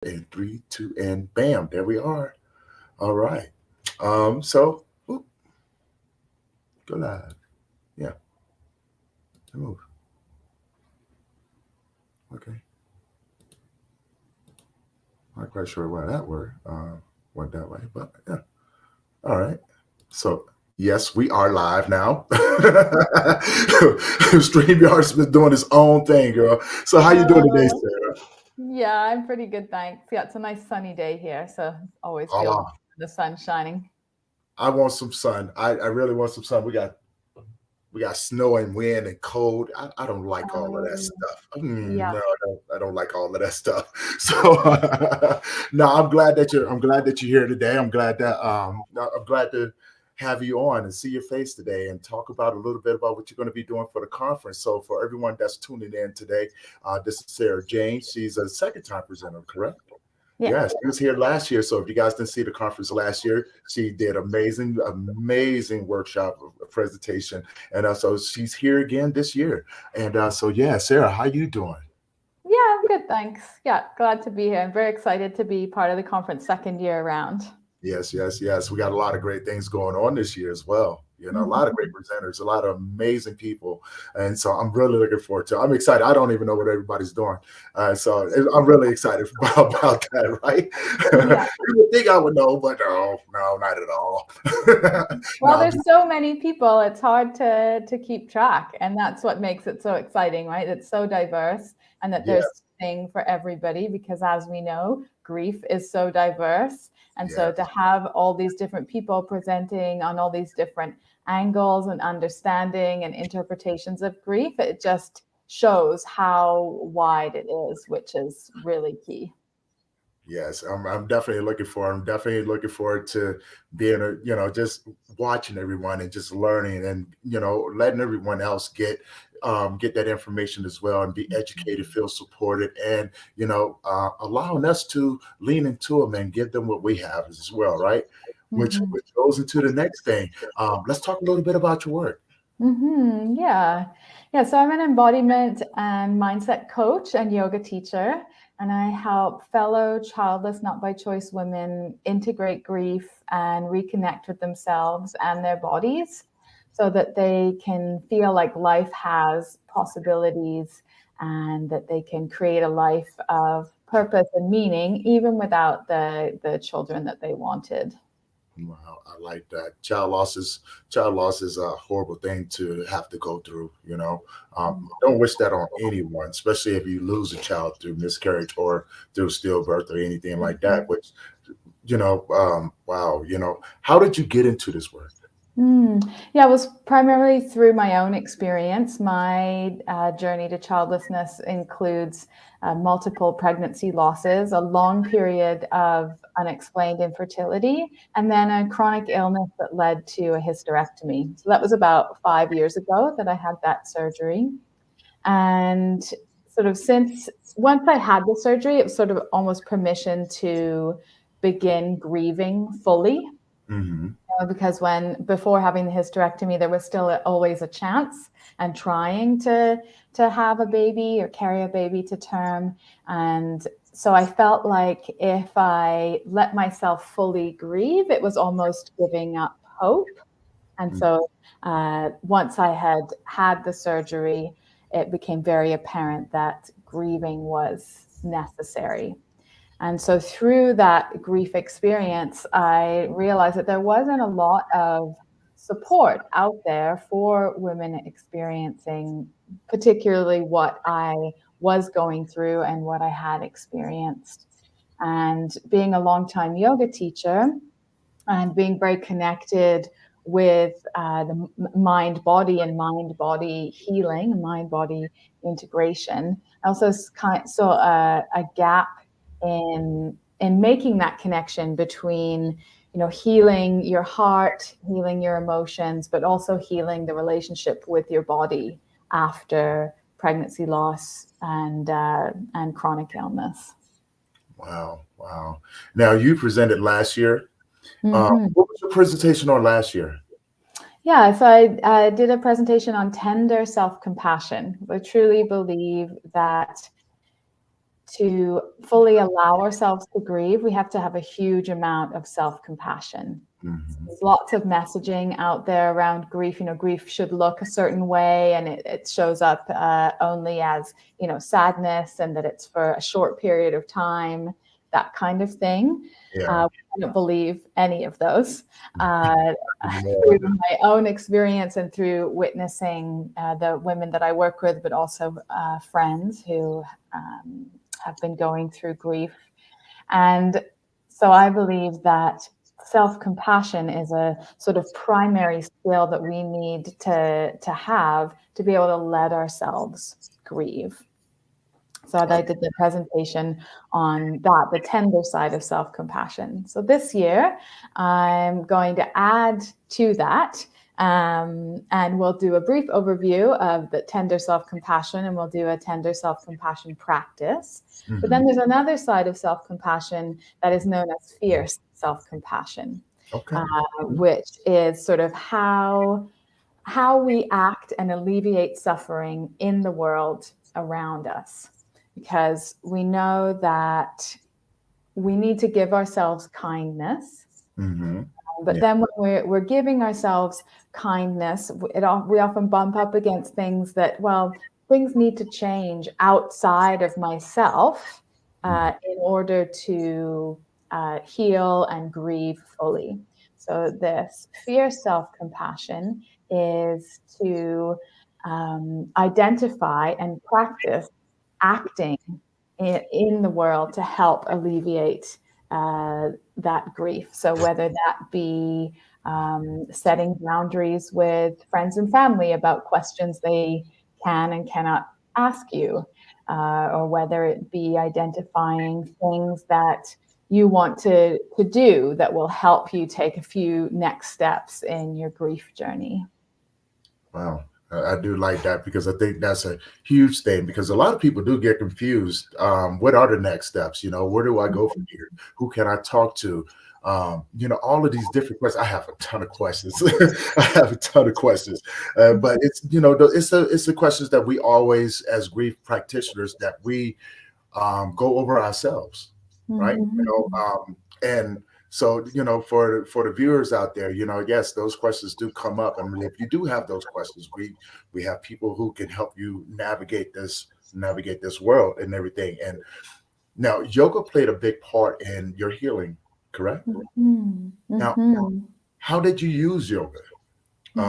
In three, two, and bam, there we are. All right. So oop, go live. Yeah, move. Okay. Not quite sure why that went that way, but yeah. All right. So yes, we are live now. StreamYard's been doing its own thing, girl. So how you doing today, Oh, Sarah? yeah, I'm pretty good, thanks. Yeah, it's a nice sunny day here, so always feels Oh, the sun shining. I want some sun. I really want some sun. We got snow and wind and cold. I don't like all of that Oh, stuff. yeah. No, I don't like all of that stuff. So no, I'm glad that you're here today. I'm glad to have you on and see your face today and talk about a little bit about what you're going to be doing for the conference. So for everyone that's tuning in today, this is Sarah James. She's a second time presenter, correct? Yeah. Yeah, she was here last year. So if you guys didn't see the conference last year, she did amazing workshop presentation, and so she's here again this year. And so yeah, Sarah, how you doing? Yeah, I'm good, thanks. Yeah, glad to be here. I'm very excited to be part of the conference second year around. Yes, yes, yes. We got a lot of great things going on this year as well. You know, a lot of great Mhm. presenters, a lot of amazing people, and so I'm really looking forward to. I'm excited. I don't even know what everybody's doing, so I'm really excited about that. Right? Yeah. You would think I would know, but no, no, not at all. Well, No, there's so many people, it's hard to keep track, and that's what makes it so exciting, right? It's so diverse, and that there's yes, something for everybody because, as we know, grief is so diverse. And so to yes. have all these different people presenting on all these different angles and understanding and interpretations of grief, it just shows how wide it is, which is really key. Yes, I'm definitely looking forward to being just watching everyone and just learning and letting everyone else get that information as well and be educated, feel supported, and allowing us to lean into them and give them what we have as well, right? Which Mhm. which goes into the next thing. Let's talk a little bit about your work. Yeah. Yeah. So I'm an embodiment and mindset coach and yoga teacher, and I help fellow childless, not by choice women integrate grief and reconnect with themselves and their bodies so that they can feel like life has possibilities and that they can create a life of purpose and meaning, even without the children that they wanted. Wow, I like that. Child loss is a horrible thing to have to go through. Don't wish that on anyone, especially if you lose a child through miscarriage or through stillbirth or anything like that. Mhm. Which, wow, how did you get into this work? Yeah, it was primarily through my own experience. My journey to childlessness includes multiple pregnancy losses, a long period of unexplained infertility, and then a chronic illness that led to a hysterectomy. So that was about 5 years ago that I had that surgery. And sort of since once I had the surgery, it was sort of almost permission to begin grieving fully Hmm. because when before having the hysterectomy, there was still always a chance and trying to have a baby or carry a baby to term. And so I felt like if I let myself fully grieve, it was almost giving up hope. And so once I had had the surgery, it became very apparent that grieving was necessary. And so through that grief experience, I realized that there wasn't a lot of support out there for women experiencing, particularly what I was going through and what I had experienced. And being a longtime yoga teacher and being very connected with the mind body and mind body healing, mind body integration, I also saw a gap in making that connection between healing your heart, healing your emotions, but also healing the relationship with your body after pregnancy loss and chronic illness. Wow, wow. Now you presented last year. Mhm. What was your presentation on last year? Yeah, so I did a presentation on tender self compassion. I truly believe that to fully allow ourselves to grieve, we have to have a huge amount of self-compassion. Mhm. There's lots of messaging out there around grief. Grief should look a certain way, and it shows up only as, sadness, and that it's for a short period of time, that kind of thing. Yeah. I don't believe any of those. More. Through my own experience and through witnessing the women that I work with, but also friends who have been going through grief. And so I believe that self-compassion is a sort of primary skill that we need to have to be able to let ourselves grieve. So I did the presentation on that, the tender side of self-compassion. So this year, I'm going to add to that, and we'll do a brief overview of the tender self-compassion, and we'll do a tender self-compassion practice. But then there's another side of self-compassion that is known as fierce self-compassion, Okay. which is sort of how we act and alleviate suffering in the world around us. Because we know that we need to give ourselves kindness. Mm-hmm. But then when we're giving ourselves kindness, we often bump up against things that, things need to change outside of myself in order to heal and grieve fully. So this fierce self-compassion is to identify and practice acting in the world to help alleviate that grief. So whether that be setting boundaries with friends and family about questions they can and cannot ask you, or whether it be identifying things that you want to do that will help you take a few next steps in your grief journey. Wow. I do like that, because I think that's a huge thing, because a lot of people do get confused. What are the next steps? Where do I go from here? Who can I talk to? All of these different questions. I have a ton of questions. I have a ton of questions. But it's, it's the questions that we always, as grief practitioners, that we go over ourselves, right? And so, for the viewers out there, yes, those questions do come up. I mean, if you do have those questions, we have people who can help you navigate this world and everything. And now, yoga played a big part in your healing, correct? Now, how did you use yoga in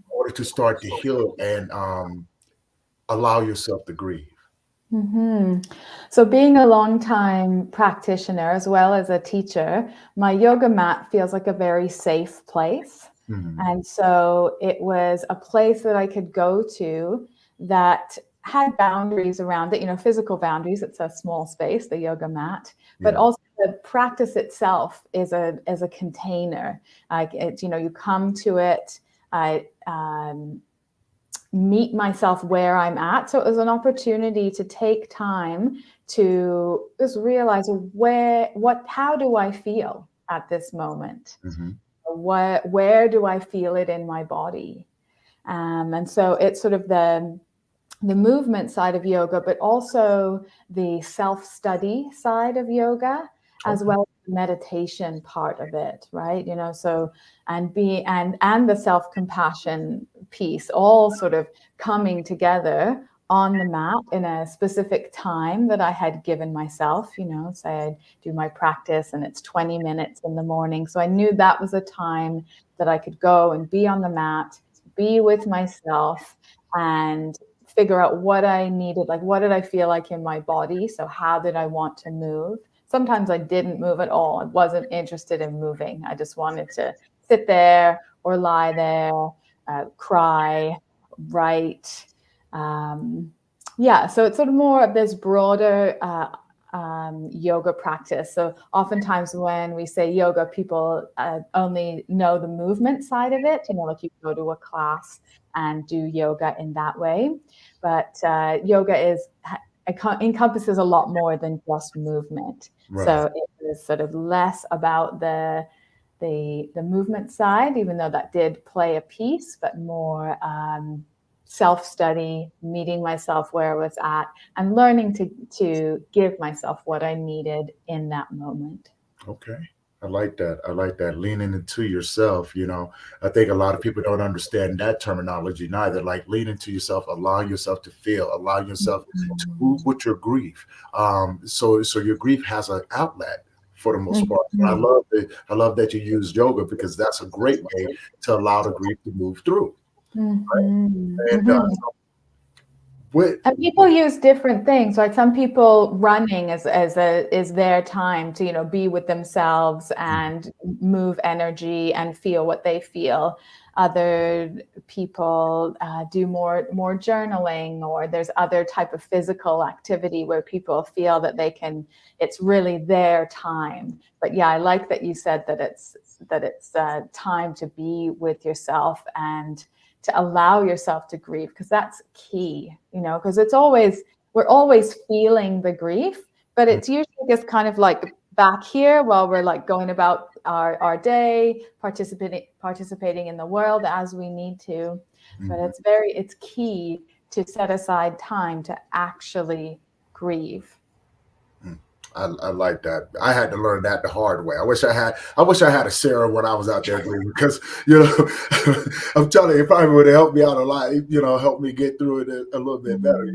order to start to heal and allow yourself to grieve? So being a longtime practitioner as well as a teacher, my yoga mat feels like a very safe place. And so it was a place that I could go to that had boundaries around it, physical boundaries. It's a small space, the yoga mat, but also the practice itself is a container. Like it, you come to it, meet myself where I'm at. So it was an opportunity to take time to just realize how do I feel at this moment? Where do I feel it in my body? And so it's sort of the movement side of yoga, but also the self-study side of yoga, as well as the meditation part of it, right? So and the self-compassion piece, all sort of coming together on the mat in a specific time that I had given myself. Say I'd do my practice and it's 20 minutes in the morning, so I knew that was a time that I could go and be on the mat, be with myself, and figure out what I needed, like what did I feel like in my body? So how did I want to move? Sometimes I didn't move at all. I wasn't interested in moving. I just wanted to sit there or lie there, cry, write. So it's sort of more of this broader yoga practice. So oftentimes when we say yoga, people only know the movement side of it, like you go to a class and do yoga in that way. But yoga encompasses a lot more than just movement. Right. So it is sort of less about the movement side, even though that did play a piece, but more self-study, meeting myself where I was at, and learning to give myself what I needed in that moment. Okay. I like that. I like that. Leaning into yourself, you know. I think a lot of people don't understand that terminology neither. Like lean into yourself, allowing yourself to feel, allowing yourself to move with your grief. So your grief has an outlet for the most part. And Mhm. I love that you use yoga because that's a great way to allow the grief to move through. Mhm. And Mhm. with And people use different things, right? Some people running is their time to, be with themselves and move energy and feel what they feel. Other people do more journaling, or there's other type of physical activity where people feel that it's really their time. But yeah, I like that you said that it's time to be with yourself and to allow yourself to grieve, because that's key, because we're always feeling the grief, but it's usually just kind of like back here while we're like going about our day, participating in the world as we need to. But it's key to set aside time to actually grieve. I like that. I had to learn that the hard way. I wish I had a Sarah when I was out there grieving because I'm telling you, it probably would have helped me out a lot. Helped me get through it a little bit better.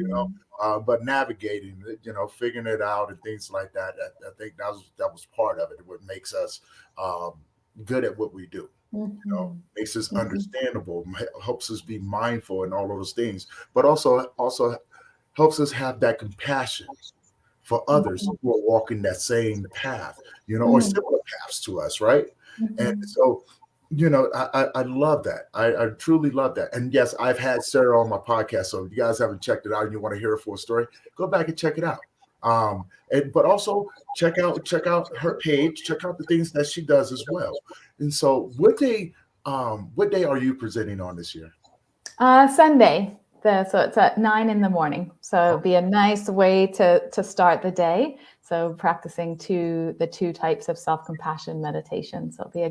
But navigating it, figuring it out and things like that. I think that was part of it. What makes us good at what we do. Makes us understandable, helps us be mindful and all of those things, but also helps us have that compassion for others who are walking that same path, or similar paths to us, right? And so, I love that. I truly love that. And yes, I've had Sarah on my podcast. So if you guys haven't checked it out and you want to hear her full story, go back and check it out. But also check out her page, check out the things that she does as well. And so what day are you presenting on this year? Sunday. So it's at 9 in the morning. So it'll be a nice way to start the day. So practicing the two types of self-compassion meditation. So it'll be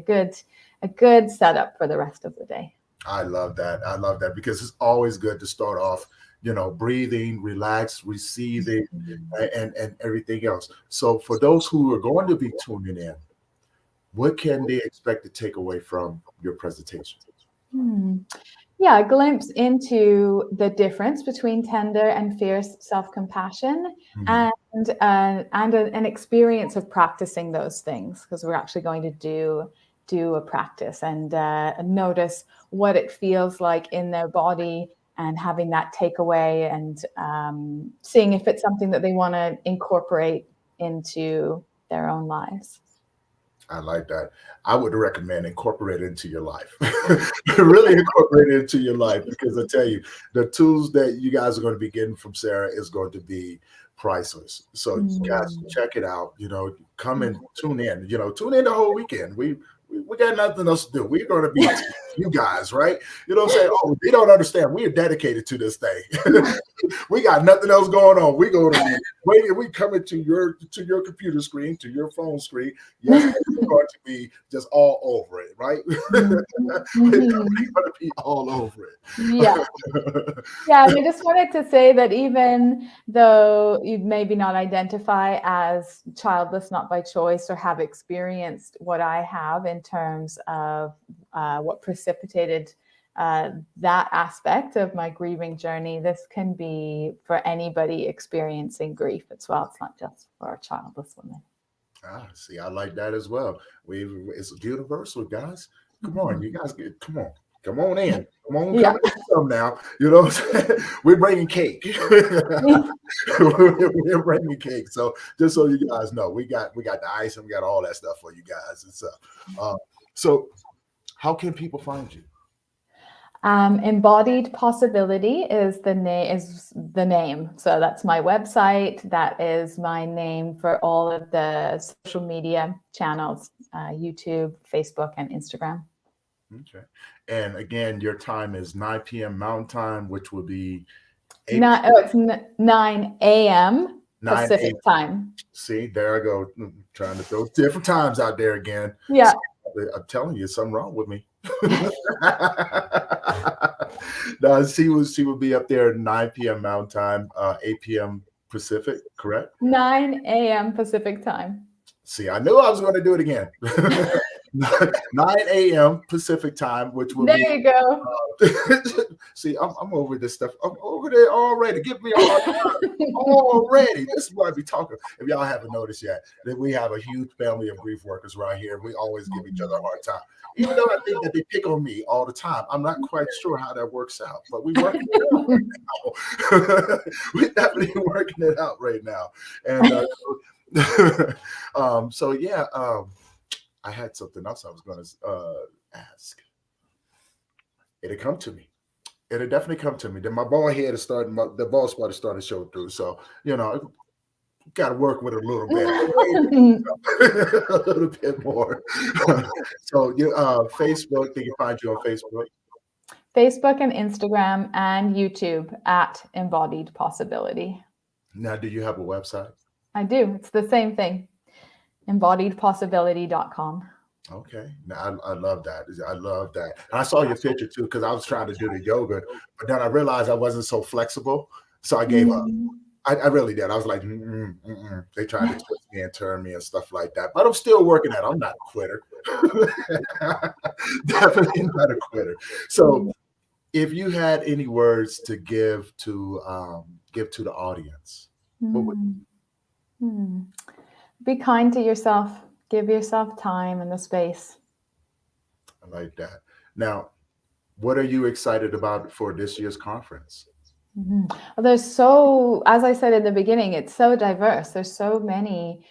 a good setup for the rest of the day. I love that. I love that because it's always good to start off, breathing, relax, receiving, and everything else. So for those who are going to be tuning in, what can they expect to take away from your presentation? Hmm. Yeah, a glimpse into the difference between tender and fierce self-compassion, Mhm. and an experience of practicing those things, because we're actually going to do a practice and notice what it feels like in their body, and having that takeaway, and seeing if it's something that they want to incorporate into their own lives. I like that. I would recommend incorporate it into your life. Really incorporate it into your life because I tell you, the tools that you guys are going to be getting from Sarah is going to be priceless. So guys, check it out. Come and tune in. Tune in the whole weekend. We got nothing else to do. We're going to be you guys, right? You know what I'm saying? Oh, they don't understand. We are dedicated to this thing. We got nothing else going on. We go to be waiting. We coming to your computer screen, to your phone screen. Yes, we're going to be just all over it, right? We're definitely going to be all over it. Yeah. Yeah, and I just wanted to say that even though you maybe not identify as childless, not by choice, or have experienced what I have in terms of what precipitated that aspect of my grieving journey, this can be for anybody experiencing grief as well. It's not just for childless women. See, I like that as well. It's universal, guys. Come on, you guys come on in. Come on, Yeah. come in some now. You know what I'm saying? We're bringing cake. We're bringing cake. So just so you guys know, we got the ice and we got all that stuff for you guys and stuff. So how can people find you? Embodied Possibility is the name. So that's my website. That is my name for all of the social media channels, YouTube, Facebook, and Instagram. Okay. And again, your time is 9 p.m. Mountain Time, which will be 8 It's 9 a.m. 9 Pacific a.m. time. See, there I go, trying to throw different times out there again. Yeah. I'm telling you, something wrong with me. No, she would be up there at 9 p.m. Mountain Time, 8 p.m. Pacific, correct? 9 a.m. Pacific time. See, I knew I was going to do it again. 9 a.m. Pacific time, which will There be. you go. See, I'm over this stuff. I'm over there already. Give me a hard time already. This is what I be talking. If y'all haven't noticed yet, that we have a huge family of grief workers right here. We always give each other a hard time. Even though I think that they pick on me all the time, I'm not quite sure how that works out. But we working it out right now. We're definitely working it out right now. And so yeah, I had something else I was going to ask. It'll come to me. It'll definitely come to me. Then my ball head is starting. The ball spot is starting to show through. So got to work with it a little bit, a little bit more. So Facebook. They can find you on Facebook. Facebook and Instagram and YouTube at Embodied Possibility. Now, do you have a website? I do. It's the same thing. embodiedpossibility.com. Okay. Now, I love that. I love that. And I saw your picture too, because I was trying to do the yoga, but then I realized I wasn't so flexible. So I gave up. I really did. I was like, They tried to twist me and turn me and stuff like that. But I'm still working at it. I'm not a quitter. Definitely not a quitter. So if you had any words to give to the audience, what would Be kind to yourself. Give yourself time and the space. I like that. Now, what are you excited about for this year's conference? Well, as I said in the beginning, it's so diverse. There's so many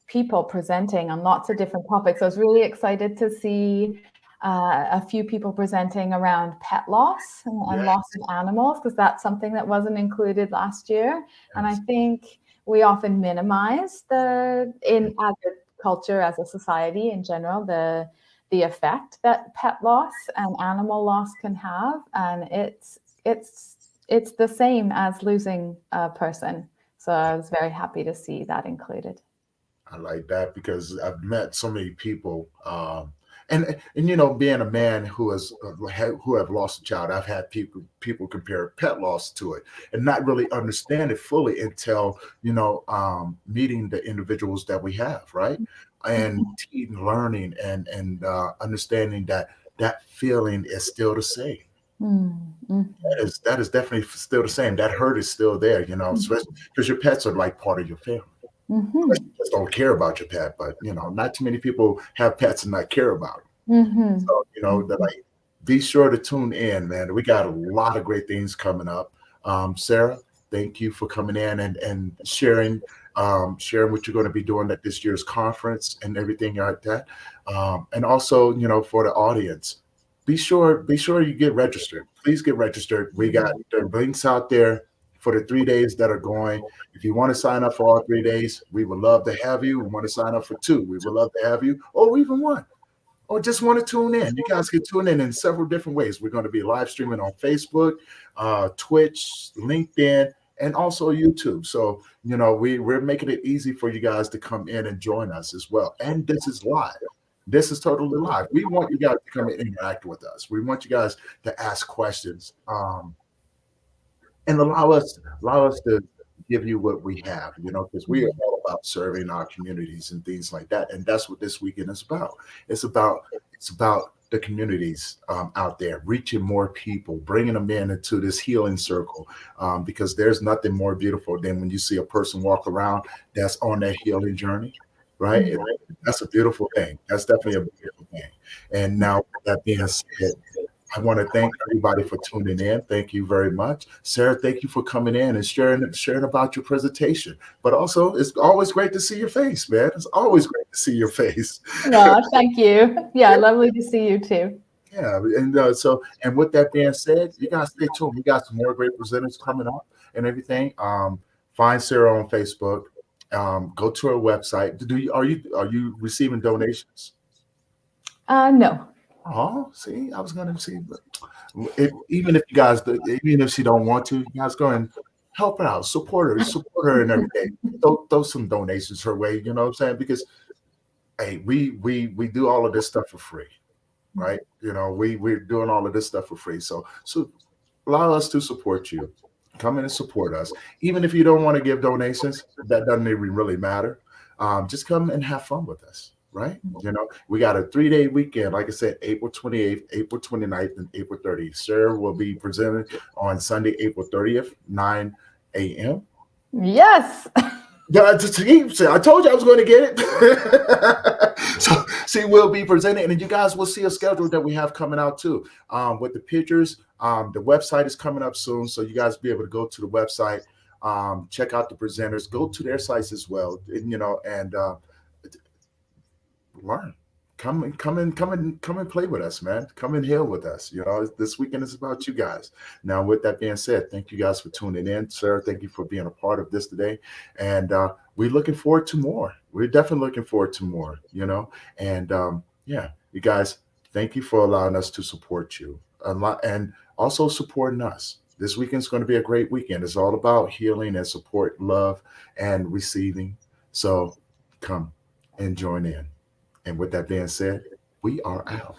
people presenting on lots of different topics. I was really excited to see a few people presenting around pet loss and loss of animals, because that's something that wasn't included last year. Yes. And I think we often minimize as a culture, as a society in general, the effect that pet loss and animal loss can have. And it's the same as losing a person. So I was very happy to see that included. I like that, because I've met so many people, and being a man who have lost a child, I've had people compare pet loss to it and not really understand it fully until meeting the individuals that we have, right? And learning and understanding that feeling is still the same. That is definitely still the same. That hurt is still there, especially because your pets are like part of your family. You just don't care about your pet, but not too many people have pets and not care about them. So they're like, be sure to tune in, man. We got a lot of great things coming up. Sarah, thank you for coming in and sharing what you're going to be doing at this year's conference and everything like that. And also, for the audience, be sure you get registered. Please get registered. We got the links out there for the 3 days that are going. If you want to sign up for all 3 days, we would love to have you. We want to sign up for 2. We would love to have you, or even 1, or just want to tune in. You guys can tune in several different ways. We're going to be live streaming on Facebook, Twitch, LinkedIn, and also YouTube. So, we're making it easy for you guys to come in and join us as well. And this is live. This is totally live. We want you guys to come and interact with us. We want you guys to ask questions, and allow us to give you what we have, because we are all about serving our communities and things like that. And that's what this weekend is about. It's about the communities out there, reaching more people, bringing them into this healing circle, because there's nothing more beautiful than when you see a person walk around that's on that healing journey, right? That's a beautiful thing. That's definitely a beautiful thing. And now, with that being said, I want to thank everybody for tuning in. Thank you very much. Sarah, thank you for coming in and sharing about your presentation. But also, it's always great to see your face, man. It's always great to see your face. No, thank you. Yeah, lovely to see you too. Yeah, and with that being said, you guys stay tuned. We got some more great presenters coming up and everything. Find Sarah on Facebook. Go to her website. Are you receiving donations? No. Oh, see, I was gonna see, but even if she don't want to, you guys go and help her out, support her and everything. Throw some donations her way, you know what I'm saying? Because hey, we do all of this stuff for free. right? We're doing all of this stuff for free. So allow us to support you. Come in and support us. Even if you don't want to give donations, that doesn't even really matter. Just come and have fun with us, right? We got a 3-day weekend. Like I said, April 28th, April 29th, and April 30th. Sarah will be presented on Sunday, April 30th, 9 a.m. Yes. Yeah, see, I told you I was going to get it. So, see, we'll be presenting, and you guys will see a schedule that we have coming out too, with the pictures. The website is coming up soon, so you guys be able to go to the website, check out the presenters, go to their sites as well, and learn. Come and play with us, man. Come and heal with us. This weekend is about you guys. Now, with that being said, thank you guys for tuning in, sir. Thank you for being a part of this today, and we're looking forward to more. We're definitely looking forward to more. And yeah, you guys, thank you for allowing us to support you a lot, and also supporting us. This weekend's going to be a great weekend. It's all about healing and support, love, and receiving. So, come and join in. And with that being said, we are out.